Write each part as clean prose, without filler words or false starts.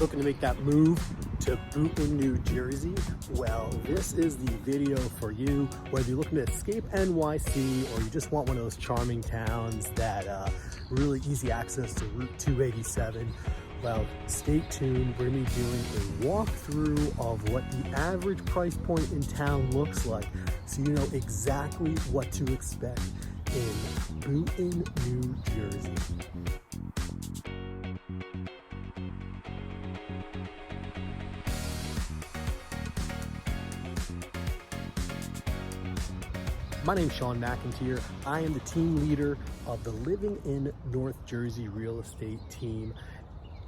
Looking to make that move to Boonton, New Jersey? Well, this is the video for you. Whether you're looking to escape NYC or you just want one of those charming towns that really easy access to Route 287, well, stay tuned. We're gonna be doing a walkthrough of what the average price point in town looks like, so you know exactly what to expect in Boonton, New Jersey. My name's Shawn McEnteer. I am the team leader of the Living in North Jersey Real Estate team.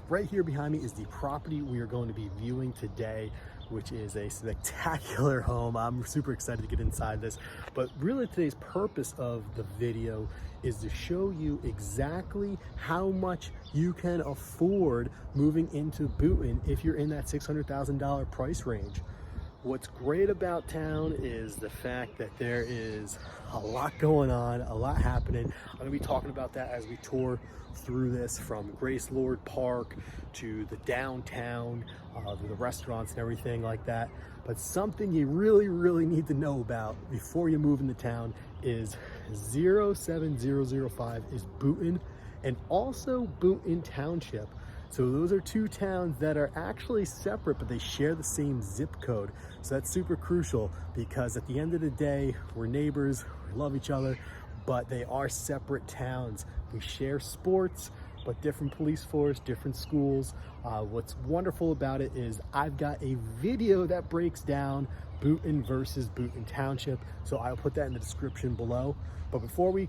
Right here behind me is the property we are going to be viewing today, which is a spectacular home. I'm super excited to get inside this, but really today's purpose of the video is to show you exactly how much you can afford moving into Boonton if you're in that $600,000 price range. What's great about town is the fact that there is a lot going on, a lot happening. I'm gonna be talking about that as we tour through this, from Grace Lord Park to the downtown, to the restaurants and everything like that. But something you really need to know about before you move into town is 07005 is Boonton, and also Boonton Township. So those are two towns that are actually separate, but they share the same zip code. So that's super crucial, because at the end of the day, we're neighbors, we love each other, but they are separate towns. We share sports, but different police force, different schools. What's wonderful about it is I've got a video that breaks down Boonton versus Boonton Township, so I'll put that in the description below. But before we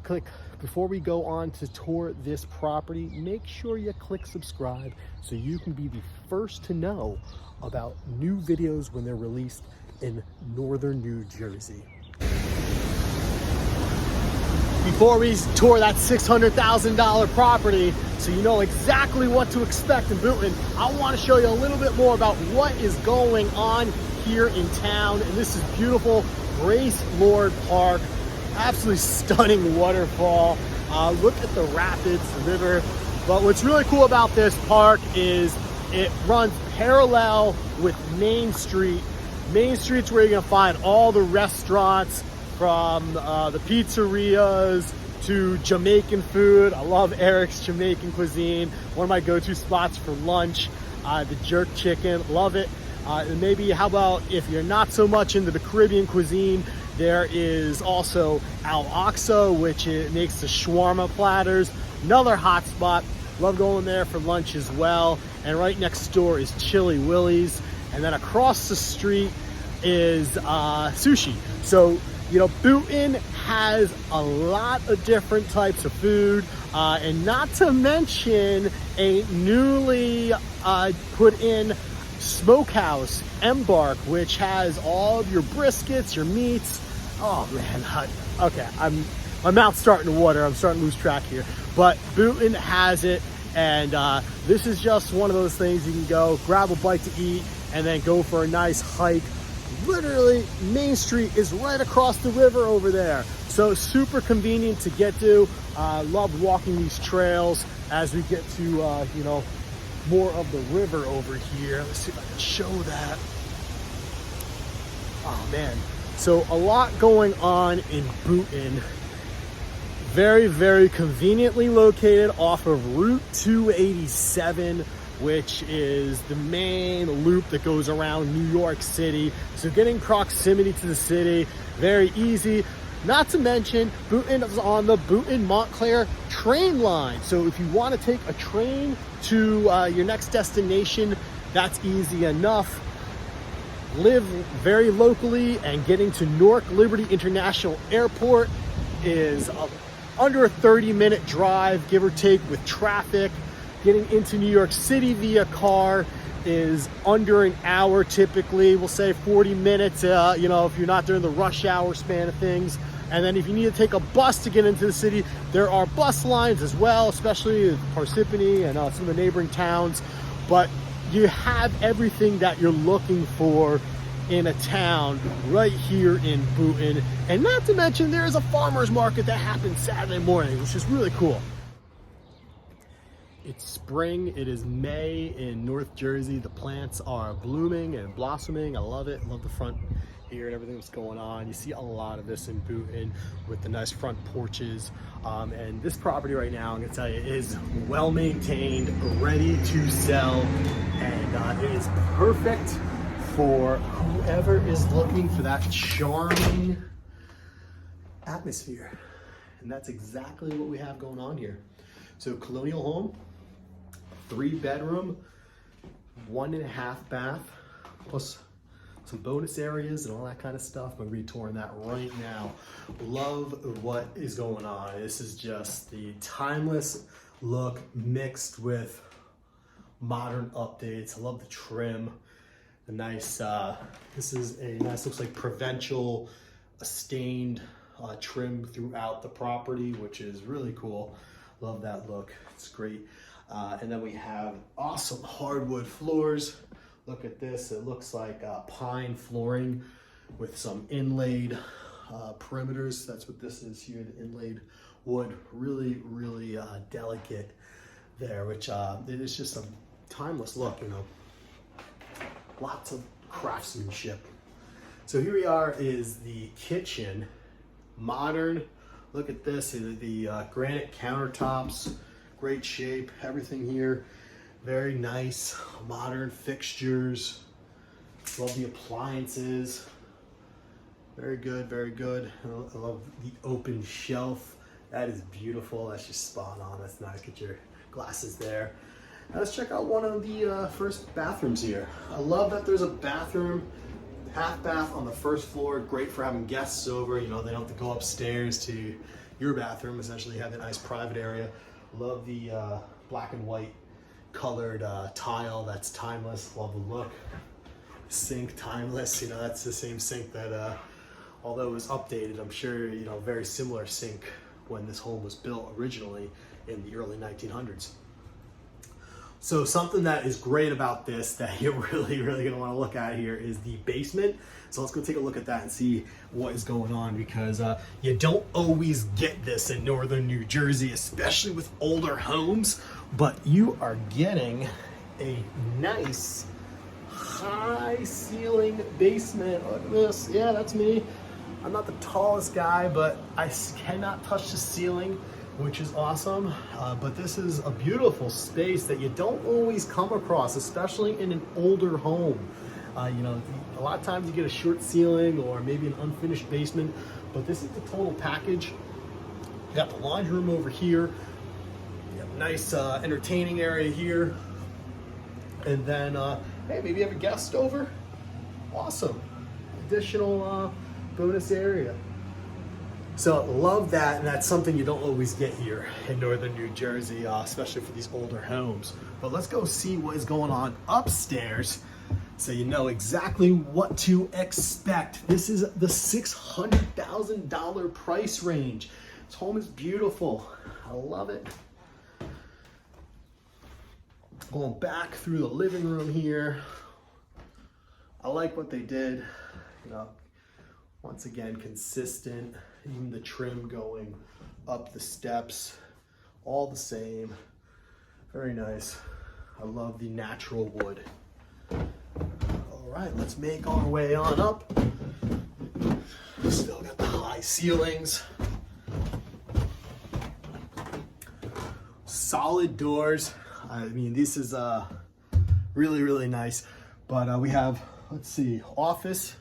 go on to tour this property, make sure you click subscribe so you can be the first to know about new videos when they're released in northern New Jersey. Before we tour that $600,000 property, so you know exactly what to expect in Boonton, I want to show you a little bit more about what is going on here in town. And this is beautiful Grace Lord Park. Absolutely stunning waterfall. Look at the rapids, the river. But what's really cool about this park is it runs parallel with Main Street. Main Street's where you're gonna find all the restaurants, from the pizzerias to Jamaican food. I love Eric's Jamaican cuisine. One of my go-to spots for lunch. The jerk chicken, love it. And maybe how about if you're not so much into the Caribbean cuisine, there is also Al Aqsa, which makes the shawarma platters. Another hot spot. Love going there for lunch as well. And right next door is Chili Willie's. And then across the street is sushi. So, you know, Boonton has a lot of different types of food, and not to mention a newly put in smokehouse, Embark, which has all of your briskets, your meats. Oh man, okay, my mouth's starting to water. I'm starting to lose track here, but Boonton has it, and this is just one of those things you can go grab a bite to eat and then go for a nice hike. Literally, Main Street is right across the river over there, so super convenient to get to. Love walking these trails as we get to you know, more of the river over here. Let's see if I can show that. Oh man, so a lot going on in Boonton. Very conveniently located off of Route 287, which is the main loop that goes around New York City. So getting proximity to the city, very easy. Not to mention, Boonton is on the Boonton-Montclair train line. So if you want to take a train to your next destination, that's easy enough. Live very locally, and getting to Newark Liberty International Airport is under a 30-minute drive, give or take, with traffic. Getting into New York City via car is under an hour typically. We'll say 40 minutes, you know, if you're not during the rush hour span of things. And then if you need to take a bus to get into the city, there are bus lines as well, especially in Parsippany and some of the neighboring towns. But you have everything that you're looking for in a town right here in Boonton. And not to mention, there is a farmer's market that happens Saturday morning, which is really cool. It's spring, it is May in North Jersey. The plants are blooming and blossoming. I love it, love the front here and everything that's going on. You see a lot of this in Boonton with the nice front porches. And this property right now, I'm gonna tell you, is well maintained, ready to sell, and it is perfect for whoever is looking for that charming atmosphere. And that's exactly what we have going on here. So colonial home, 3-bedroom, 1.5 bath, plus some bonus areas and all that kind of stuff. I'm gonna be touring that right now. Love what is going on. This is just the timeless look mixed with modern updates. I love the trim. The nice, this is a nice, looks like provincial, stained trim throughout the property, which is really cool. Love that look, it's great. And then we have awesome hardwood floors. Look at this, it looks like pine flooring with some inlaid perimeters. That's what this is here, the inlaid wood. Really, really delicate there, which it is just a timeless look, you know. Lots of craftsmanship. So here we are is the kitchen, modern. Look at this, the granite countertops, great shape, everything here. Very nice, modern fixtures. Love the appliances. Very good, very good. I love the open shelf. That is beautiful, that's just spot on. That's nice, get your glasses there. Now let's check out one of the first bathrooms here. I love that there's a bathroom, half bath on the first floor. Great for having guests over. You know, they don't have to go upstairs to your bathroom. Essentially have a nice private area. Love the black and white colored tile. That's timeless. Love the look. Sink, timeless. You know, that's the same sink that, although it was updated, I'm sure, you know, very similar sink when this home was built originally in the early 1900s. So something that is great about this that you're really, really gonna wanna look at here is the basement. So let's go take a look at that and see what is going on, because you don't always get this in northern New Jersey, especially with older homes, but you are getting a nice high ceiling basement. Look at this, yeah, that's me. I'm not the tallest guy, but I cannot touch the ceiling, which is awesome. But this is a beautiful space that you don't always come across, especially in an older home. You know, a lot of times you get a short ceiling or maybe an unfinished basement, but this is the total package. You got the laundry room over here. You have a nice entertaining area here. And then, hey, maybe you have a guest over. Awesome. Additional bonus area. So love that, and that's something you don't always get here in northern New Jersey, especially for these older homes. But let's go see what is going on upstairs so you know exactly what to expect. This is the $600,000 price range. This home is beautiful. I love it. Going back through the living room here. I like what they did. You know, once again, consistent. Even the trim going up the steps, all the same. Very nice. I love the natural wood. All right, let's make our way on up. Still got the high ceilings. Solid doors. I mean, this is really, really nice. But we have, let's see, office.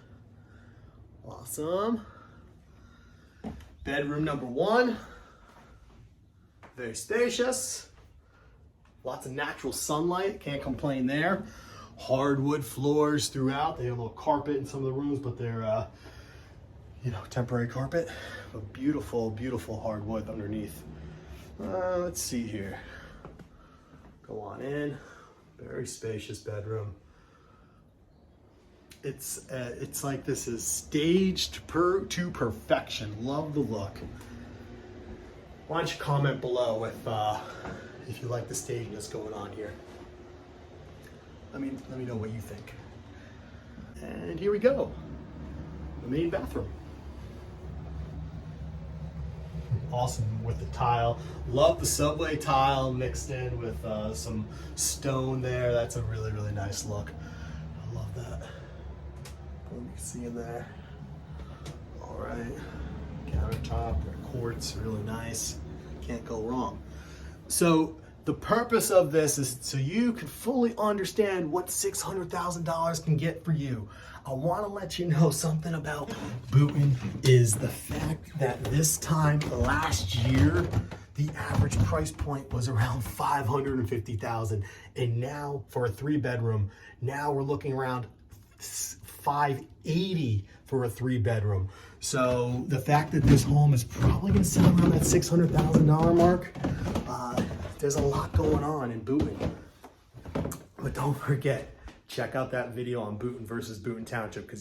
Awesome. Bedroom number 1. Very spacious. Lots of natural sunlight. Can't complain there. Hardwood floors throughout. They have a little carpet in some of the rooms, but they're, you know, temporary carpet. But beautiful, beautiful hardwood underneath. Let's see here. Go on in. Very spacious bedroom. It's like this is staged to perfection. Love the look. Why don't you comment below if you like the staging that's going on here. Let me know what you think. And here we go, the main bathroom. awesome with the tile. Love the subway tile mixed in with some stone there. That's a really, really nice look. I love that. What you can see in there. All right, countertop, quartz, really nice. Can't go wrong. So the purpose of this is so you can fully understand what $600,000 can get for you. I want to let you know something about Boonton is the fact that this time last year, the average price point was around $550,000. And now for a 3-bedroom, now we're looking around $580 for a 3-bedroom. So the fact that this home is probably going to sell around that $600,000 mark, there's a lot going on in Boonton. But don't forget, check out that video on Boonton versus Boonton Township, because